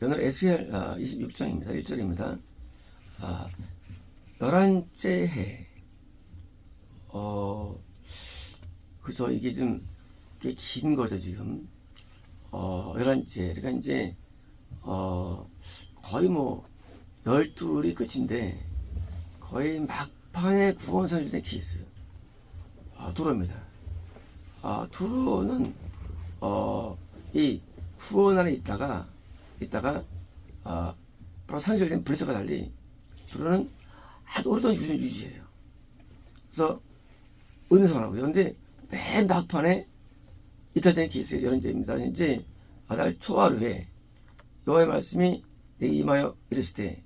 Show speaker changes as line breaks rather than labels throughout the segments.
오늘 에스겔 26장입니다. 1절입니다. 11째 해. 그죠. 이게 좀 꽤 긴 거죠, 지금. 11째. 그러니까 이제, 거의 뭐, 12이 끝인데, 거의 막판에 구원 선실된 케이스. 두로입니다. 두로는, 이 구원 안에 있다가, 바로 선실된 블레셋과 달리, 두로는 아주 오랫동안 유지예요. 그래서, 은혜성을 하고요. 근데, 맨 막판에, 이탈된 케이스의 11제입니다. 이제, 아달 초하루에, 여호와의 말씀이 내게 임하여 이르실 때,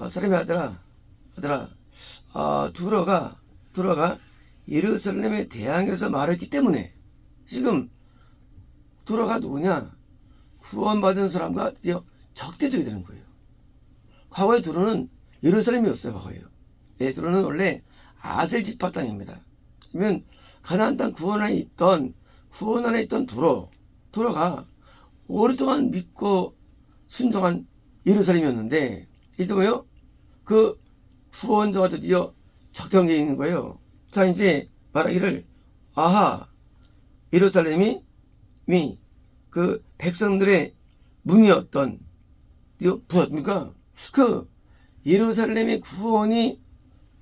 사람의 아들아, 두로가 예루살렘에 대항해서 말했기 때문에, 지금, 두로가 누구냐? 구원받은 사람과 드디어 적대적이 되는 거예요. 과거의 두로는 예루살렘이었어요, 과거에요. 예, 두로는 원래 아셀 지파 땅입니다. 그러면, 가나안 땅 구원 안에 있던 두로가 오랫동안 믿고 순종한 예루살렘이었는데, 이제 뭐요? 그 구원자와 드디어 적대관계에 있는 거예요. 자, 이제 말하기를, 예루살렘이 그 백성들의 문이었던, 부었습니까? 그 예루살렘의 구원이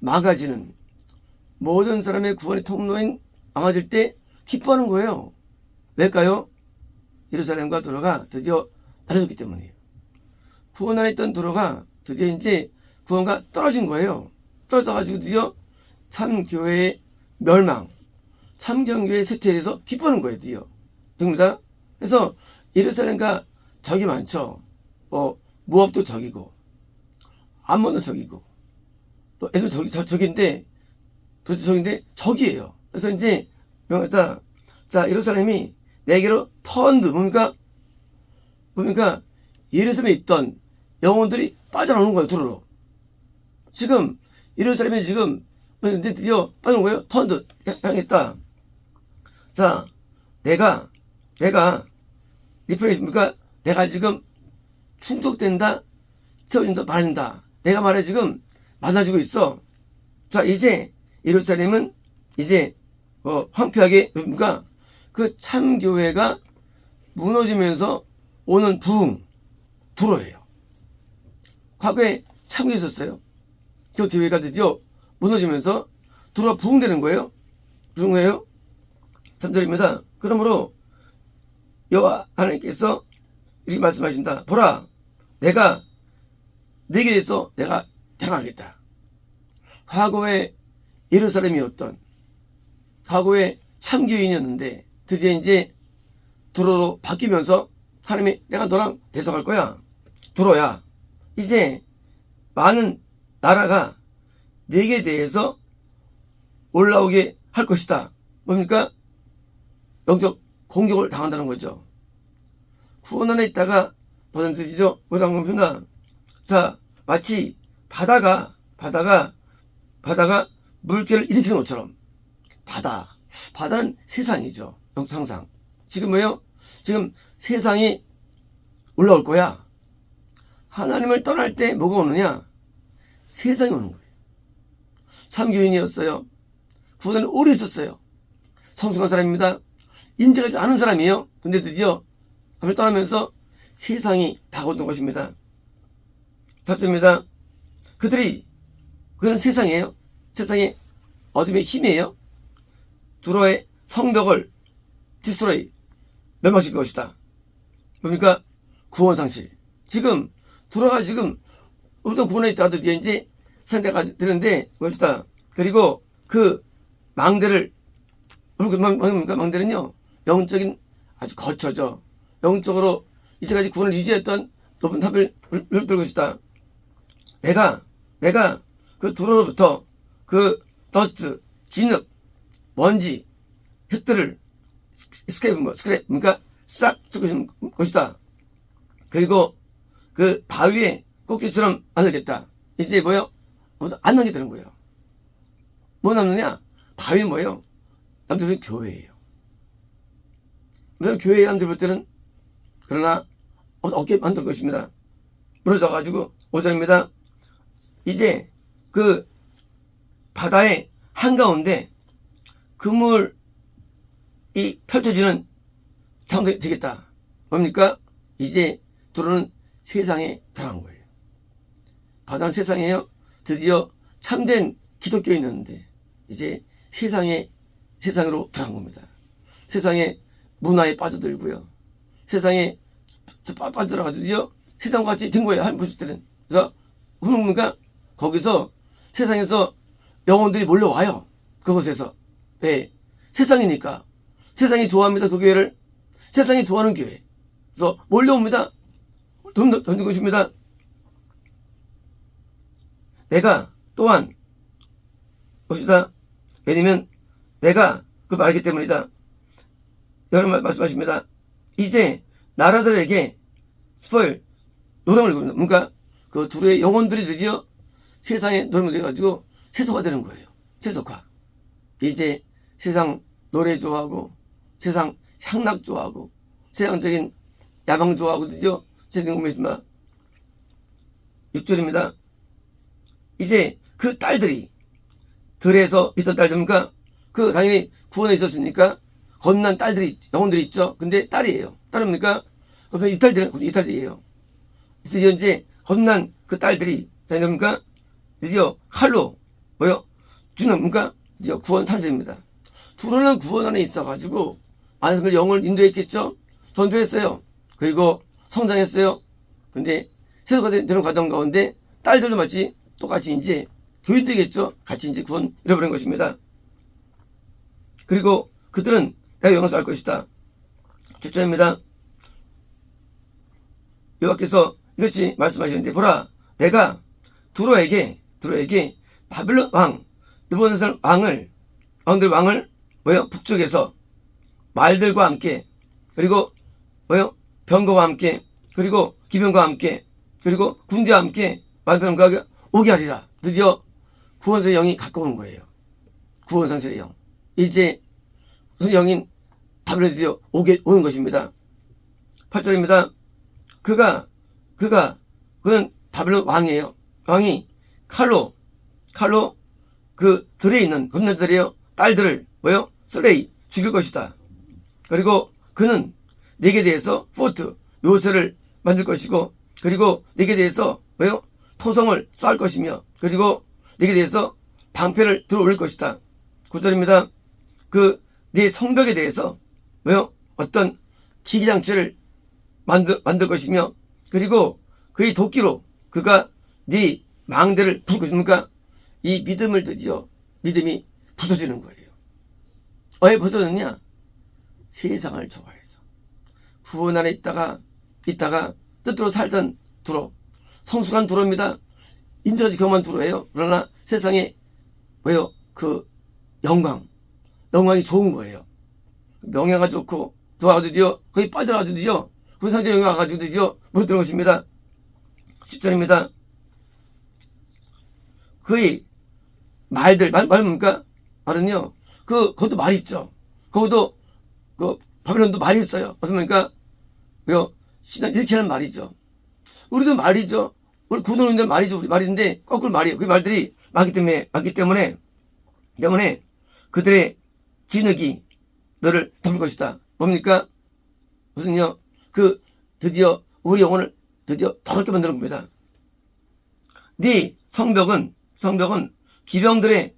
막아지는, 모든 사람의 구원의 통로인 막아질 때 기뻐하는 거예요. 왜일까요? 예루살렘과 두로가 드디어 나눠졌기 때문이에요. 구원 안에 있던 두로가 드디어 이제 구원과 떨어진 거예요. 떨어져가지고 드디어 참교회의 멸망, 참경교회의 쇠퇴에 대해서 기뻐하는 거예요, 드디어. 됩니다. 그래서 예루살렘과 적이 많죠. 모압도 적이고, 암몬도 적이고, 또 애들 적인데, 적이에요. 그래서 이제, 명했다. 자, 예루살렘이 내게로 턴드, 뭡니까? 예루살렘에 있던 영혼들이 빠져나오는 거예요, 두루로. 지금, 예루살렘에 지금, 드디어 빠져나오는 거예요? 턴드, 향했다. 자, 내가, 리플레이십니까? 내가 지금 충족된다, 채워진다, 말한다. 내가 말해 지금 만나주고 있어. 자, 이제, 예루살렘은 이제, 황폐하게, 그러니까 그 참교회가 무너지면서 오는 부흥, 두로예요. 과거에 참교회 있었어요. 그 교회가 드디어 무너지면서 두로가 부흥되는 거예요. 그런 거예요. 3절입니다. 그러므로 여호와 하나님께서 이렇게 말씀하신다. 보라, 내가 네게 대해서 내가 대항하겠다. 과거에 예루살렘이었던, 과거에 참교인이었는데 드디어 이제 두로로 바뀌면서 하나님이 내가 너랑 대적할 거야. 두로야, 이제 많은 나라가 네게 대해서 올라오게 할 것이다. 뭡니까? 영적 공격을 당한다는 거죠. 구원 안에 있다가 버전들이죠. 뭐라고 합니다. 자, 마치 바다가 물결을 일으키는 것처럼, 바다는 세상이죠. 영상상. 지금 뭐예요? 지금 세상이 올라올 거야. 하나님을 떠날 때 뭐가 오느냐? 세상이 오는 거예요. 참교인이었어요. 구원에 오래 있었어요. 성숙한 사람입니다. 인정하지 않은 사람이에요. 근데 드디어 하나님을 떠나면서 세상이 다가오는 것입니다. 첫째입니다. 그들은 세상이에요. 세상의 어둠의 힘이에요. 두로의 성벽을 디스트로이, 멸망시킬 것이다. 뭡니까? 구원 상실. 지금 두로가 지금 어떤 구원에 있다가 드디어 이제 상대가 되는데 그것이다. 그리고 그 망대를, 뭡니까? 망대는요, 영적인 아주 거쳐져. 영적으로 이제까지 구원을 유지했던 높은 탑을 들을 것이다. 내가 그 두로로부터 그 더스트, 진흙, 먼지, 흙들을 스크랩, 그러니까 싹 죽이는 것이다. 그리고 그 바위에 꼭지처럼 만들겠다. 이제 뭐요? 아무도 안 남게 되는 거예요. 뭐 남느냐? 바위 뭐예요? 남들은 교회예요. 물론 교회에 남들 볼 때는 그러나 없게 만들 것입니다. 무너져가지고 5절입니다. 이제 그 바다의 한가운데 그물이 펼쳐지는 상황이 되겠다. 뭡니까? 이제 두로는 세상에 들어간 거예요. 바다는 세상에요. 드디어 참된 기독교에 있는데 이제 세상으로 들어간 겁니다. 세상의 문화에 빠져들고요. 세상에 빠져들어가지고 드디어 세상과 같이 된 거예요. 한 분들은. 그래서 뭡니까? 거기서 세상에서 영혼들이 몰려와요. 그곳에서. 왜? 세상이니까. 세상이 좋아합니다. 그 교회를. 세상이 좋아하는 교회. 그래서 몰려옵니다. 던진 것입니다. 내가 또한 봅시다. 왜냐면 내가 그 말하기 때문이다. 여러분 말씀하십니다. 이제 나라들에게 스포일 노름을 내고 뭔가 그 둘의 영혼들이 드디어 세상에 노름을 내가지고 세속화되는 거예요. 세속화. 이제 세상 노래 좋아하고 세상 향락 좋아하고 세상적인 야망 좋아하고 드디어 세상에 오면 6절입니다. 이제 그 딸들이 들에서 있던 딸들입니까? 그 당연히 구원에 있었으니까 겁난 딸들이 영혼들이 있죠. 근데 딸이에요. 딸입니까? 그러면 이탈들이에요. 드디어 이제 겁난 그 딸들이 자녀입니까? 드디어 칼로 주는 뭡니까? 드디어 구원 산세입니다. 두로는 구원 안에 있어가지고 안에서 영을 인도했겠죠. 전도했어요. 그리고 성장했어요. 근데 세속화 되는 과정 가운데 딸들도 마치 똑같이 이제 교인되겠죠. 같이 이제 구원 잃어버린 것입니다. 그리고 그들은 내가 영광을 알 것이다. 7절입니다. 여호와께서 이것이 말씀하시는데 보라 내가 두로에게 바빌론 왕 느부갓네살 왕들 왕을 북쪽에서 말들과 함께 그리고 병거와 함께 그리고 기병과 함께 그리고 군대와 함께 말병과 오게 하리라. 드디어 구원의 영이 가까운 거예요. 구원상실의 영. 이제 무슨 영인 바벨론에 드디어 오는 것입니다. 8절입니다. 그는 바벨론 왕이에요. 왕이 칼로 그 들에 있는 겁나들이요 딸들을 슬레이 죽일 것이다. 그리고 그는 네게 대해서 포트 요새를 만들 것이고 그리고 네게 대해서 토성을 쌓을 것이며 그리고 네게 대해서 방패를 들어올릴 것이다. 9절입니다. 그 네 성벽에 대해서 어떤 기기장치를 만들 것이며 그리고 그의 도끼로 그가 네 망대를 부술 것입니까? 이 믿음을 드디어 믿음이 부서지는 거예요. 왜 부서졌느냐? 세상을 좋아해서 구원 안에 있다가 뜻대로 살던 두로 성숙한 두로입니다. 인자지 경만 두로예요. 그러나 세상에 그 영광이 좋은 거예요. 명예가 좋고 좋아가지고 드디어 거기 빠져나가지고 드디어 군상제 영광 와가지고 드디어 무너뜨린 것입니다. 10절입니다. 그의 말들 말 뭡니까? 말은요 그것도 말이 있죠. 거기도 그 바벨론도 말이 있어요. 무슨 말입니까? 신앙 이렇게 하는 말이죠. 우리도 말이죠. 우리 구원인데 말이죠. 우리 말인데 거꾸로 말이에요. 그 말들이 많기 때문에 그들의 진흙이 너를 덮을 것이다. 뭡니까? 무슨요? 드디어 우리 영혼을 드디어 더럽게 만드는 겁니다. 네 성벽은 기병들의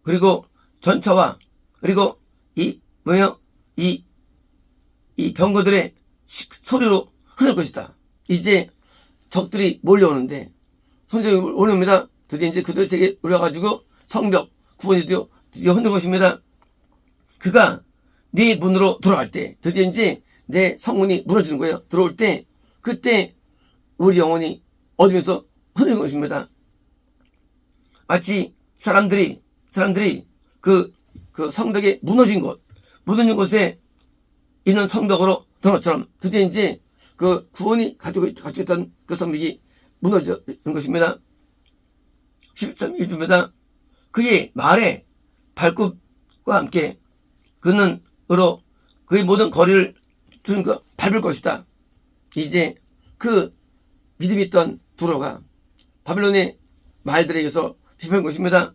그리고 전차와 그리고 이 병거들의 소리로 흐를 것이다. 이제 적들이 몰려오는데 선생님이 올려옵니다. 드디어 이제 그들 세계에 올려가지고 성벽 구원이 드디어 흔들 것입니다. 그가 네 문으로 들어갈 때 드디어 이제 내 성문이 무너지는 거예요. 들어올 때 그때 우리 영혼이 어둠에서 흔들린 것입니다. 마치 사람들이 그 성벽에 무너진 곳에 있는 성벽으로 들어온 것처럼 드디어 이제 그 구원이 가지고 있던 그 성벽이 무너지는 것입니다. 13일입니다. 그의 말에 발굽과 함께 그의 모든 거리를 그러니까 밟을 것이다. 이제 그 믿음이 있던 두로가 바빌론의 말들에 의해서 비판한 것입니다.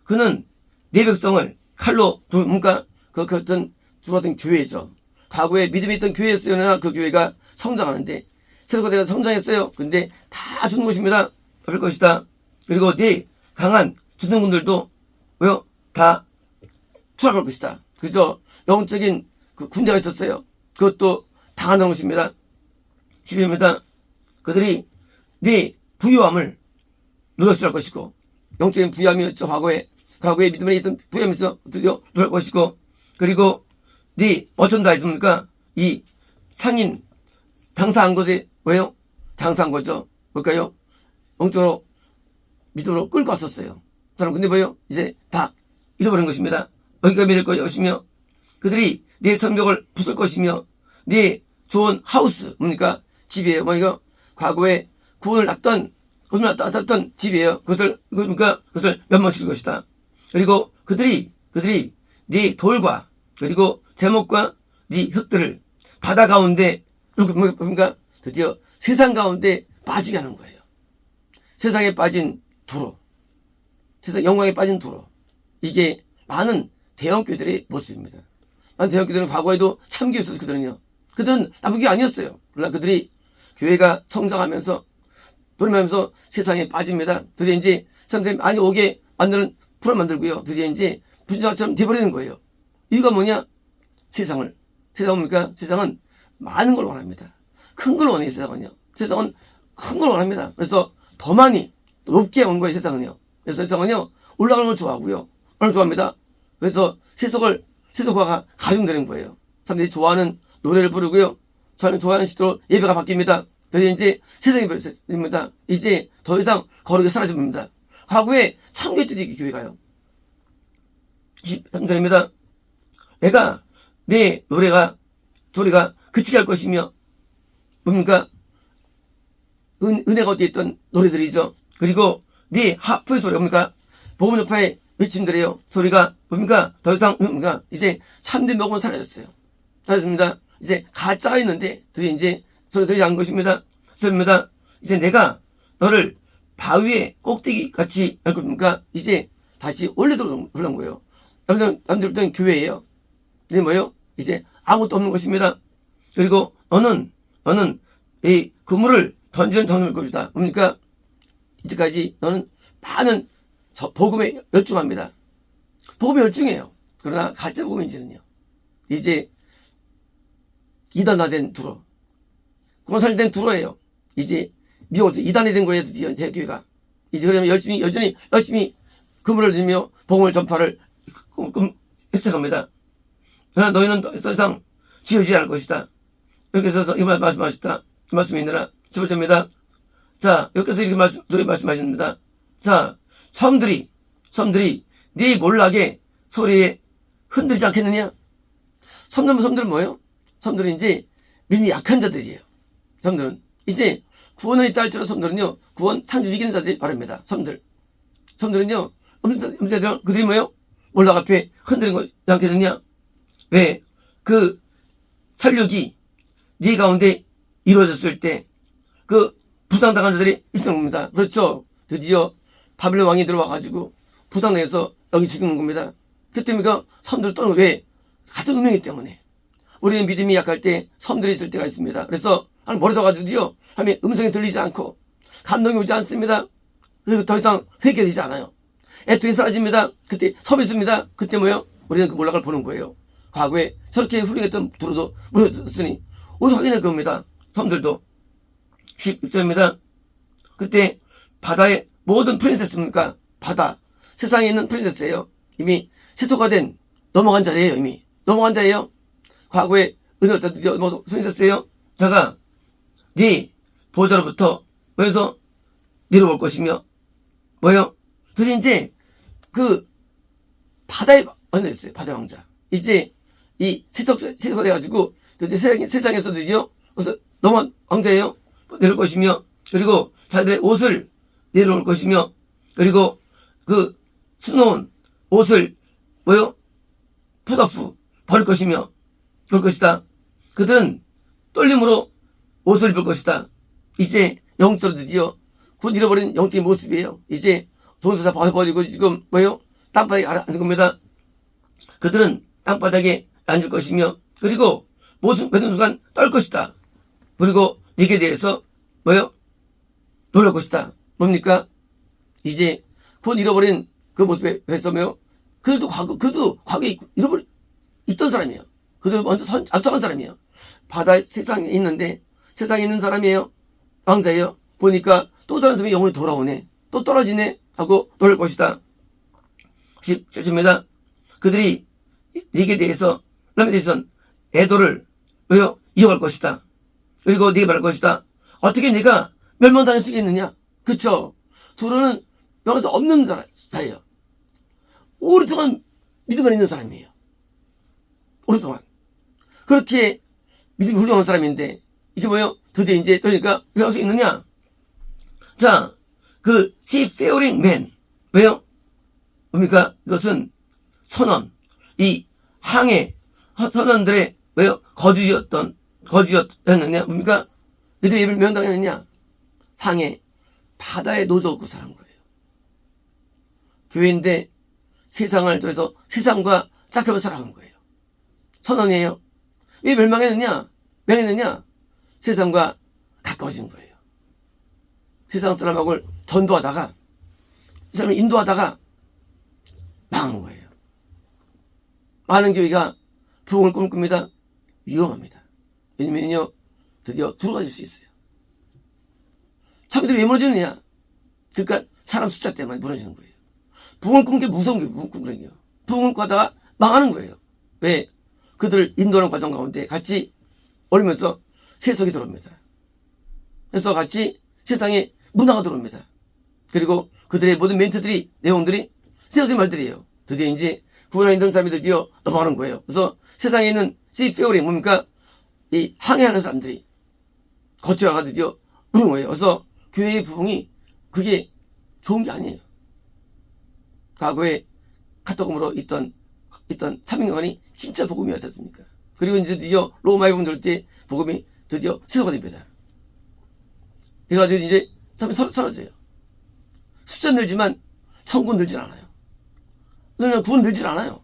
그는 내 백성을 칼로 그러니까 그 어떤 두로던 교회죠. 과거에 믿음이 있던 교회였으나 그 교회가 성장하는데 세력화대가 성장했어요. 근데 다 주는 것입니다. 밟을 것이다. 그리고 네 강한 주둔군들도 왜요? 다 추락할 것이다. 그죠? 영적인 그 군대가 있었어요. 그것도 당한다는 것입니다. 12입니다. 그들이 네 부유함을 누락질할 것이고, 영적인 부유함이었죠. 과거에 믿음에 있던 부유함에서 드디어 누락할 것이고, 그리고 네 어쩐다 했습니까? 이 상인 장사한 것이 왜요? 장사한 거죠. 뭘까요? 영적으로 믿음으로 끌고 왔었어요. 저는 근데 뭐예요? 이제 다 잃어버린 것입니다. 여기가 믿을 것이며, 그들이 내 성벽을 부술 것이며, 내 좋은 하우스, 뭡니까? 집이에요. 뭐이거? 과거에 구원을 낳던 집이에요. 그것을 멸망시킬 것이다. 그리고 그들이 네 돌과, 그리고 제목과 네 흙들을 바다 가운데, 뭡니까? 드디어 세상 가운데 빠지게 하는 거예요. 세상에 빠진 두로. 세상 영광에 빠진 두로. 이게 많은 대형교회들의 모습입니다. 많은 대형교회들은 과거에도 참교였어요. 그들은 나쁜 게 아니었어요. 그러나 그들이 교회가 성장하면서 노력하면서 세상에 빠집니다. 드디어 이제 사람들이 많이 오게 만드는 프로그램 만들고요. 드디어 이제 불신자처럼 돼버리는 거예요. 이유가 뭐냐? 세상은 뭡니까? 세상은 많은 걸 원합니다. 큰 걸 원해요. 세상은 큰 걸 원합니다. 그래서 더 많이 높게 온 거예요. 세상은요. 그래서 세상은요 올라가는 걸 좋아하고요. 그걸 좋아합니다. 그래서 세속화가 가중되는 거예요. 사람들이 좋아하는 노래를 부르고요. 좋아하는 시대로 예배가 바뀝니다. 그래서 이제 세상이 바뀝니다. 이제 더 이상 거룩이 사라집니다. 과거에 참교회들이 교회가요. 23절입니다. 내가 내 소리가 그치게 할 것이며, 뭡니까? 은혜가 어디에 있던 노래들이죠. 그리고 네 하프의 소리, 뭡니까? 복음 전파의 외침들이에요. 소리가 뭡니까? 더 이상 뭡니까? 이제 참된 복음은 사라졌어요. 사라졌습니다. 이제 가짜가 있는데 드디어 이제 소리들이 난 것입니다. 그렇습니다. 이제 내가 너를 바위의 꼭대기 같이 할 겁니까? 이제 다시 원래대로 흘러온 거예요. 남들부터는 교회예요. 이제 뭐예요? 이제 아무것도 없는 것입니다. 그리고 너는 이 그물을 던지는 정성일 것이다. 뭡니까? 이제까지 너는 많은 복음에 열중합니다. 복음에 열중해요. 그러나 가짜 복음인지는요. 이제 이단화된 두로, 공산화된 두로예요. 이제 미워서 이단이 된 거예요. 드디어 대교회가. 이제 그러면 여전히 그물을 들며 복음을 전파를 획책합니다. 그러나 너희는 더 이상 지어지지 않을 것이다. 여기서 이 말씀하셨다. 이 말씀이 있느라 15절입니다. 자, 여기서 이렇게 말씀하십니다. 자, 섬들이 네 몰락의 소리에 흔들지 않겠느냐? 섬들은 뭐예요? 섬들은 이제 믿음이 약한 자들이에요. 섬들은 이제 구원을 있다 할지라도 섬들은요 구원 상주 이기는 자들이 말입니다. 섬들은요 없는 자들은 그들이 뭐예요? 몰락 앞에 흔드는 거 않겠느냐? 왜? 그 살육이 네 가운데 이루어졌을 때 그 부상당한 자들이 있는 겁니다. 그렇죠. 드디어 바빌론 왕이 들어와가지고 부상당해서 여기 죽는 겁니다. 그때니까 섬들을 떠는 거예요. 왜? 같은 운명이기 때문에. 우리는 믿음이 약할 때 섬들이 있을 때가 있습니다. 그래서 멀리 서가지고요 하면 음성이 들리지 않고 감동이 오지 않습니다. 그리고 더 이상 회개되지 않아요. 애통이 사라집니다. 그때 섬이 있습니다. 그때 뭐예요? 우리는 그 몰락을 보는 거예요. 과거에 저렇게 훌륭했던 두로도 무너졌으니 어디서 확인할 겁니다. 섬들도 16절입니다. 그때 바다의 모든 프린세스입니까? 바다 세상에 있는 프린세스예요. 이미 세속화된 넘어간 자예요. 이미 넘어간 자예요. 과거에 은혜였다 드디어 프린세스예요. 자가 네 보좌로부터 그래서 내려올 것이며 뭐예요? 드디어 이제 그 바다의 왕자 있어요. 바다의 왕자. 이제 이 세속화돼가지고 드디어 세상에서 드디어 넘어간 왕자예요. 내려올 것이며 그리고 자기들의 옷을 내려올 것이며 그리고 그 수놓은 옷을 뭐요? 풋오프 버릴 것이며 그럴 것이다. 그들은 떨림으로 옷을 입을 것이다. 이제 영적으로 드디어 곧 잃어버린 영적인 모습이에요. 이제 돈도 다 벗어버리고 지금 뭐요? 땅바닥에 앉을 겁니다. 그들은 땅바닥에 앉을 것이며 그리고 모습 뱉는 순간 떨 것이다. 그리고 네게 대해서 뭐요? 놀랄 것이다. 뭡니까? 이제 곧 잃어버린 그 모습에 대해서 뭐요? 그들도 과거에 있던 사람이에요. 그들 먼저 앞서간 사람이에요. 바다 세상에 있는데 세상에 있는 사람이에요. 왕자예요. 보니까 또 다른 사람이 영혼이 돌아오네. 또 떨어지네. 하고 놀랄 것이다. 10절입니다. 그들이 네게 대해서 남에 대해서는 애도를 왜요? 이어갈 것이다. 그리고 네게 말할 것이다. 어떻게 네가 멸망당할 수 있느냐? 그쵸? 둘은 명에서 없는 사이예요. 오랫동안 믿음만 있는 사람이에요. 오랫동안. 그렇게 믿음이 훌륭한 사람인데 이게 뭐예요? 드디어 이제 그러니까 멸망할 수 있느냐? 자, 그 seafaring man 왜요? 뭡니까? 이것은 선원, 이 항해 선원들의 왜요? 거주였느냐? 뭡니까? 이들이 예를 명당했느냐? 항해 바다에 노져놓고 살은 거예요. 교회인데 세상을 통해서 세상과 짝하면 살아가는 거예요. 선원이에요. 왜 멸망했느냐? 세상과 가까워진 거예요. 세상 사람하고 전도하다가 이 사람을 인도하다가 망한 거예요. 많은 교회가 부흥을 꿈꿉니다. 위험합니다. 왜냐면요 드디어 들어가질 수 있어요. 참들이 왜 무너지느냐? 그러니까 사람 숫자 때문에 무너지는 거예요. 부흥을 꿈는 게 무서운 거예요. 부흥을 꾸다가 망하는 거예요. 왜? 그들을 인도하는 과정 가운데 같이 어리면서 세속이 들어옵니다. 그래서 같이 세상에 문화가 들어옵니다. 그리고 그들의 모든 멘트들이 내용들이 세상의 말들이에요. 드디어 이제 구원에 있는 사람이 드디어 넘어가는 거예요. 그래서 세상에 있는 seafaring 뭡니까? 이 항해하는 사람들이 거쳐가 드디어 부른 거예요. 그래서 교회의 부흥이 그게 좋은 게 아니에요. 과거에 카톡으로 있던 사명관이 진짜 복음이었지 않습니까? 그리고 이제 드디어 로마에 복음 들 때 복음이 드디어 세속화 됩니다. 그래가지고 이제 사람이 사라져요. 숫자 늘지만 천군 늘질 않아요. 그러면 구원 늘질 않아요.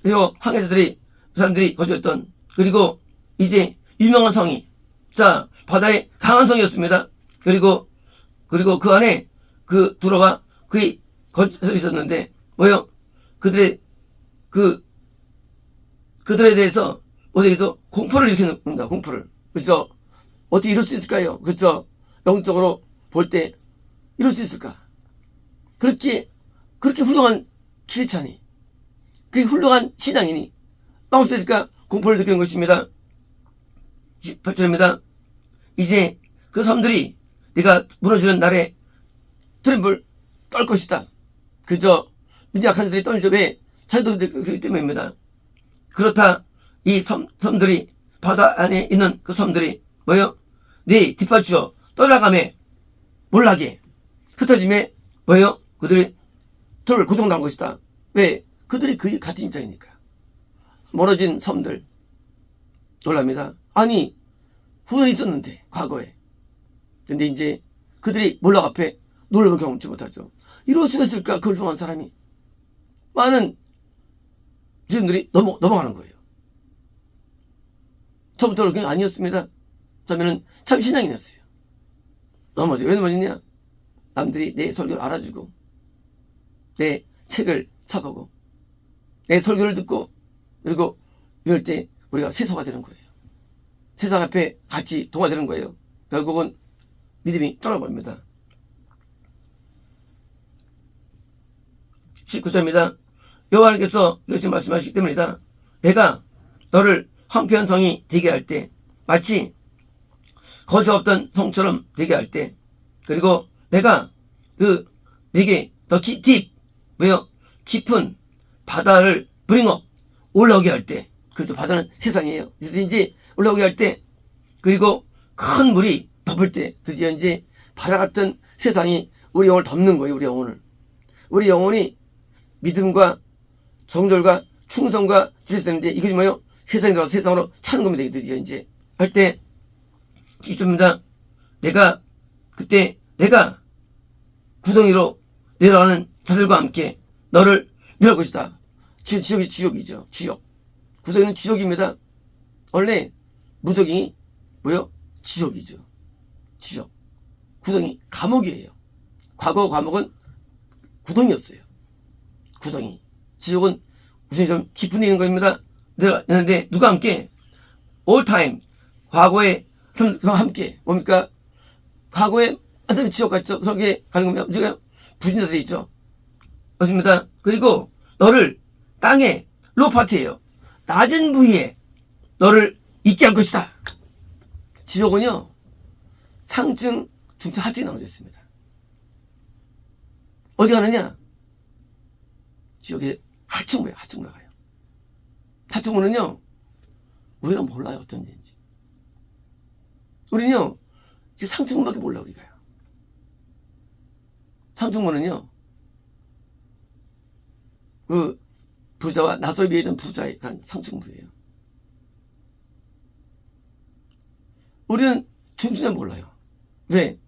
그리고 항해자들이 사람들이 거주했던 그리고 이제 유명한 성이 자 바다에 강한 성이었습니다. 그리고 그 안에 그 들어와 그의 거주서 있었는데 뭐요? 그들에 대해서 어디에서 공포를 일으키는다. 공포를. 그렇죠? 어떻게 이럴 수 있을까요? 그렇죠? 영적으로 볼 때 이럴 수 있을까? 그렇게 훌륭한 크리스찬이 그게 훌륭한 신앙이니 나올 수 있을까? 공포를 느끼는 것입니다. 18절입니다. 이제 그 섬들이 네가 무너지는 날에 트렘블 떨 것이다. 그저 믿음 약한 자들이 떨죠. 왜? 자기도 그렇기 때문입니다. 그렇다. 이 섬들이 바다 안에 있는 그 섬들이 뭐요? 네 뒷받쳐 떠나가매 몰락에 흩어짐에 뭐요? 그들이 돌을 고통당할 것이다. 왜? 그들이 같은 입장이니까. 멀어진 섬들 놀랍니다. 아니 후원이 있었는데 과거에 근데 이제 그들이 몰락 앞에 놀라움을 경험치 못하죠. 이럴 수가 있을까? 그 훌륭한 사람이 많은 주인들이 넘어가는 거예요. 처음부터 그게 아니었습니다. 처음에는 참 신앙인이었어요. 넘어져. 왜 넘어지냐? 남들이 내 설교를 알아주고 내 책을 사보고 내 설교를 듣고 그리고 이럴 때 우리가 세소가 되는 거예요. 세상 앞에 같이 동화되는 거예요. 결국은 믿음이 떠나버립니다. 19절입니다. 여호와께서 이것이 말씀하시기 때문이다. 내가 너를 황폐한 성이 되게 할 때 마치 거저 없던 성처럼 되게 할 때 그리고 내가 네게 더 왜요? 깊은 바다를 브링업 올라오게 할 때 그죠? 바다는 세상이에요. 이제 올라오게 할 때 그리고 큰 물이 덮을 때 드디어 이제 바다 같은 세상이 우리 영혼을 덮는 거예요. 우리 영혼이 믿음과 정절과 충성과 주셔야 되는데 이것이 뭐예요? 세상에 들어가서 세상으로 차는 겁니다. 드디어 이제 할 때 있습니다. 내가 그때 내가 구덩이로 내려가는 자들과 함께 너를 멸할 것이다. 지옥이 지옥이죠. 지옥. 구덩이는 지옥입니다. 원래 무적이 뭐요? 지옥이죠. 지옥. 구덩이 감옥이에요. 과거 감옥은 구덩이였어요. 구덩이. 지옥은 무슨 좀 깊은 데 있는 겁니다. 내려가는데 누가 함께? all time. 과거에 함께. 뭡니까? 과거에 사람이 지옥 갔죠. 거기에 가는 겁니다. 우리가 부신자들이 있죠. 그렇습니다. 그리고 너를 땅에 로파트예요. 낮은 부위에 너를 있게 할 것이다. 지옥은요. 상층, 중층, 하층이 나눠져 있습니다. 어디 가느냐? 지옥에 하층부에 하층부에 가요. 하층부는요. 우리가 몰라요. 어떤 데인지. 우리는요. 지금 상층부밖에 몰라 우리가요. 상층부는요. 그 부자와 나솔 위에 있는 부자의 간 상층부예요. 우리는 중층은 몰라요. 왜?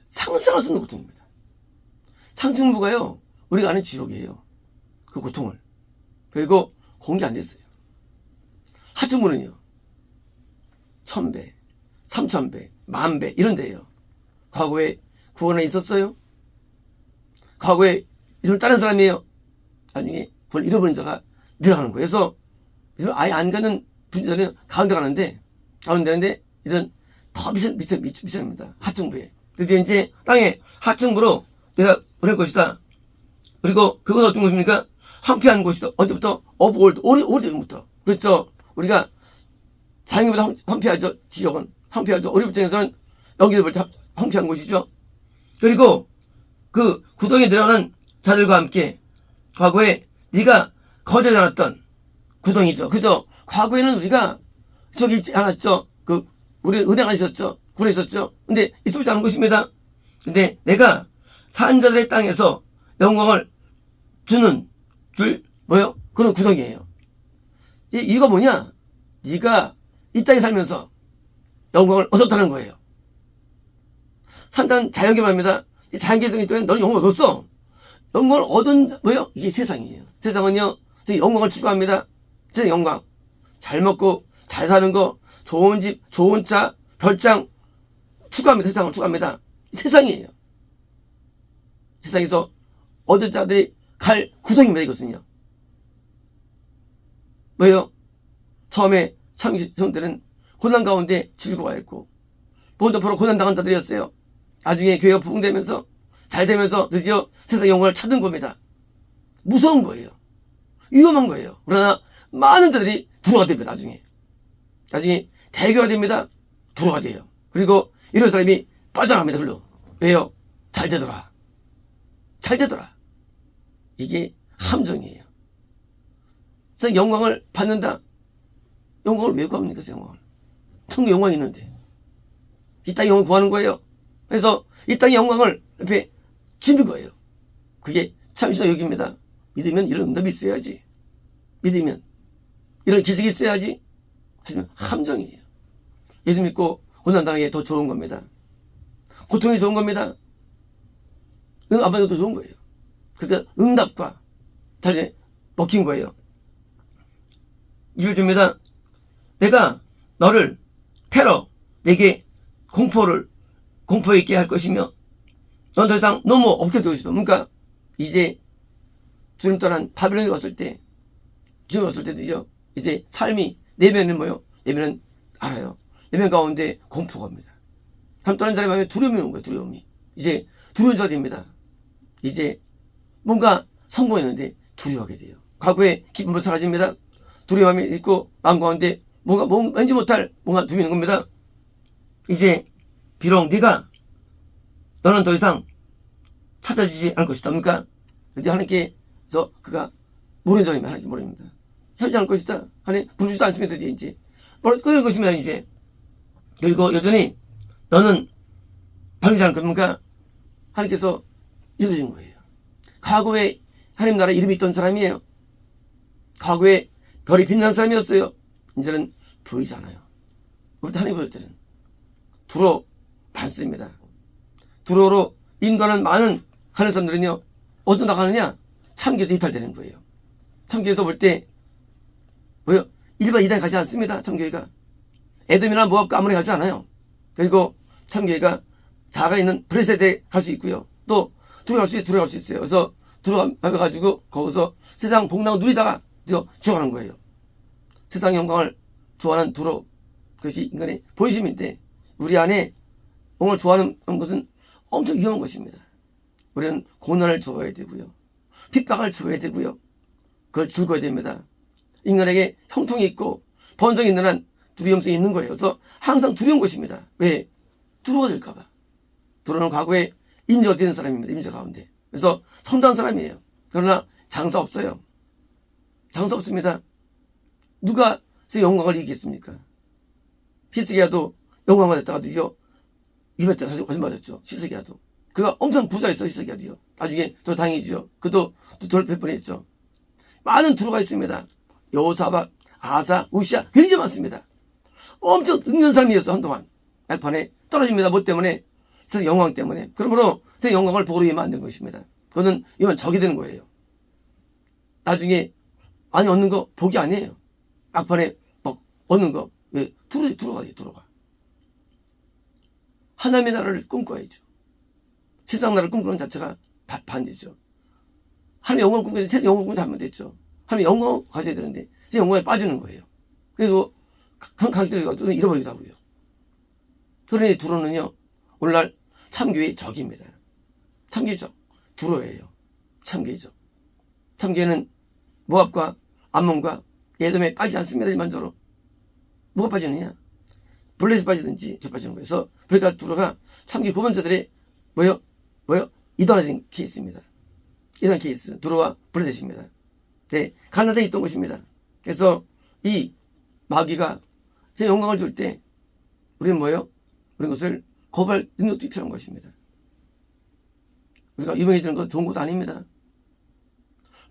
상상할 수 없는 고통입니다. 상층부가요. 우리가 아는 지옥이에요. 그 고통을. 그리고 공개 안 됐어요. 하층부는요. 1000배, 3000배, 10,000배 이런 데예요. 과거에 구원에 있었어요? 과거에 이름을 다른 사람이에요. 나중에 그걸 잃어버린 자가 내려가는 거예요. 그래서 이걸 아예 안 가는 분들은 가운데 가는데 이런 더 미천입니다. 하층부에. 드디어 이제 땅에 하층부로 내가 보낼 것이다. 그리고 그건 어떤 것입니까? 황폐한 곳이다. 언제부터? 오래전부터. 그렇죠. 우리가 자연보다 황폐하죠. 지역은 황폐하죠. 어릴 입장에서는 여기를 볼 때 황폐한 곳이죠. 그리고 그 구덩이에 내려가는 자들과 함께 과거에 네가 거절하지 않았던 구덩이죠. 그죠? 과거에는 우리가 저기 있지 않았죠. 그 우리 은행 안에 있었죠. 군에 있었죠. 근데 있지 않은 것입니다. 근데 내가 산 자들의 땅에서 영광을 주는 뭐요? 그런 구덩이에요. 이거 뭐냐? 네가 이 땅에 살면서 영광을 얻었다는 거예요. 산다는 자연계입니다. 이 자연계동이 있다면 너는 영광을 얻었어. 영광을 얻은 뭐요? 이게 세상이에요. 세상은요. 영광을 추구합니다. 세상 영광. 잘 먹고 잘 사는 거, 좋은 집, 좋은 차, 별장 추구합니다. 세상을 추구합니다. 세상이에요. 세상에서 얻을 자들이 갈 구덩입니다. 이것은요. 뭐예요? 처음에 참기성들은 고난 가운데 즐거워했고 본토포로 고난당한 자들이었어요. 나중에 교회가 부흥되면서 잘 되면서 드디어 세상 영광을 찾은 겁니다. 무서운 거예요. 위험한 거예요. 그러나 많은 자들이 두로가 됩니다. 나중에 대교가 됩니다. 두로가 돼요. 그리고 이런 사람이 빠져나갑니다. 흘러. 왜요? 잘 되더라. 이게 함정이에요. 그래서 영광을 받는다. 영광을 왜 구합니까? 영광을. 천국 영광이 있는데. 이 땅의 영광을 구하는 거예요. 그래서 이 땅의 영광을 옆에 짓는 거예요. 그게 참신한 여기입니다. 믿으면 이런 응답이 있어야지. 믿으면 이런 기적이 있어야지. 하지만 함정이에요. 예수 믿고 고난당하는 게 더 좋은 겁니다. 고통이 좋은 겁니다. 안 받는 것도 좋은 거예요. 그러니까 응답과 잘 먹힌 거예요. 이를 줍니다. 내가 너를 내게 공포 있게 할 것이며 넌 더 이상 너무 없게 되고 싶어. 그러니까 이제 주님 떠난 바빌론에 왔을 때 주님 왔을 때도요. 이제 삶이 내면은 뭐요? 내면은 알아요. 내면 가운데 공포가 옵니다. 하나님 떠난 자의 마음에 두려움이 온 거예요. 두려움이. 이제 두려운 자가 됩니다. 이제 뭔가 성공했는데 두려워하게 돼요. 과거의 기쁨은 사라집니다. 두려움이 있고 마음 가운데 왠지 못할 뭔가 두려운 겁니다. 이제 비록 너는 더 이상 찾아주지 않을 것이다. 그러니까 이제 하나님께서 그가 모르는 자입니다. 하나님께 모릅니다. 살지 않을 것이다. 하나님 부르지도 않습니다. 이제 그런 것입니다. 이제 그리고 여전히 너는 바르지 않을 겁니까? 하나님께서 이루어진 거예요. 과거에 하나님 나라 이름이 있던 사람이에요. 과거에 별이 빛난 사람이었어요. 이제는 보이지 않아요. 우리 하나님 볼 때는 두로 많습니다. 두로로 인도하는 많은 하는 사람들은요, 어디서 나가느냐? 참교에서 이탈되는 거예요. 참교에서 볼 때 뭐요? 일반 이단 가지 않습니다. 참교회가 에돔이나 모압과 아모리 가지 않아요. 그리고 참교회가 자가 있는 브레셋에 갈 수 있고요. 또 들어갈 수 있어요. 그래서 들어가가지고 거기서 세상 복락을 누리다가 죽어가는 거예요. 세상 영광을 좋아하는 두로, 그것이 인간의 본심인데 우리 안에 영광을 좋아하는 것은 엄청 위험한 것입니다. 우리는 고난을 좋아해야 되고요. 핍박을 좋아해야 되고요. 그걸 즐거워야 됩니다. 인간에게 형통이 있고 번성이 있는 한 두려움성이 있는 거예요. 그래서 항상 두려운 것입니다. 왜? 두려워 될까봐. 두려는 과거에 임재가 되는 사람입니다. 임재 가운데. 그래서 선대한 사람이에요. 그러나 장사 없어요. 장사 없습니다. 누가 제 영광을 이기겠습니까? 히스기야도 영광을 받았다가도 이겨 입에 때 다시 거짓말했죠. 히스기야도. 그가 엄청 부자였어. 히스기야도요. 나중에 또 당이죠. 그도 또 될 뻔했죠. 많은 두루가 있습니다. 여호사밧, 아사, 우시야 굉장히 많습니다. 엄청 능력한 사람이었어. 한동안 막판에 떨어집니다. 뭐 때문에? 세상 영광 때문에. 그러므로 세상 영광을 보러 위면 안 되는 것입니다. 그거는 이만 적이 되는 거예요. 나중에 많이 얻는 거 복이 아니에요. 막판에 막 얻는 거. 왜? 두루가 돼요. 두루가. 하나님의 나라를 꿈꿔야죠. 세상 나라를 꿈꾸는 자체가 반대죠. 하나님의 영광을 꿈꾸는데 세상 영광을 꿈꾸면 잘못됐죠. 하나님의 영광을 가져야 되는데 세상 영광에 빠지는 거예요. 그래서 강시들이 잃어버리기도 하고요. 그러니 두루는요, 오늘날 참교의 적입니다. 참교의 적. 두루예요. 참교의 적. 참교는 모압과 암몬과 에돔에 빠지지 않습니다. 일반적으로. 뭐가 빠지느냐? 블레셋 빠지든지 저 빠지는 거예요. 그래서 그러니까 두루가 참교 구원자들의 뭐요? 이단화된 케이스입니다. 이단 케이스. 두루와 블레셋입니다. 네, 가나다에 있던 것입니다. 그래서 이 마귀가 제 영광을 줄 때 우리는 뭐예요? 우리는 것을 거부할 능력도 필요한 것입니다. 우리가 유명해지는 건 좋은 것도 아닙니다.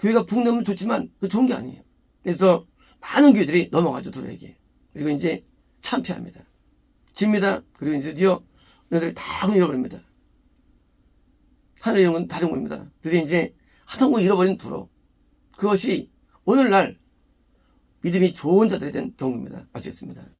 교회가 부흥되면 좋지만 그 좋은 게 아니에요. 그래서 많은 교회들이 넘어가죠. 두루에게. 그리고 이제 참패합니다. 집니다. 그리고 이제 드디어 너희들이 다 잃어버립니다. 하늘의 영은 다른 겁니다. 드디어 이제 하던 거 잃어버린 두루. 그것이 오늘날 믿음이 좋은 자들에 대한 경우입니다. 마치겠습니다.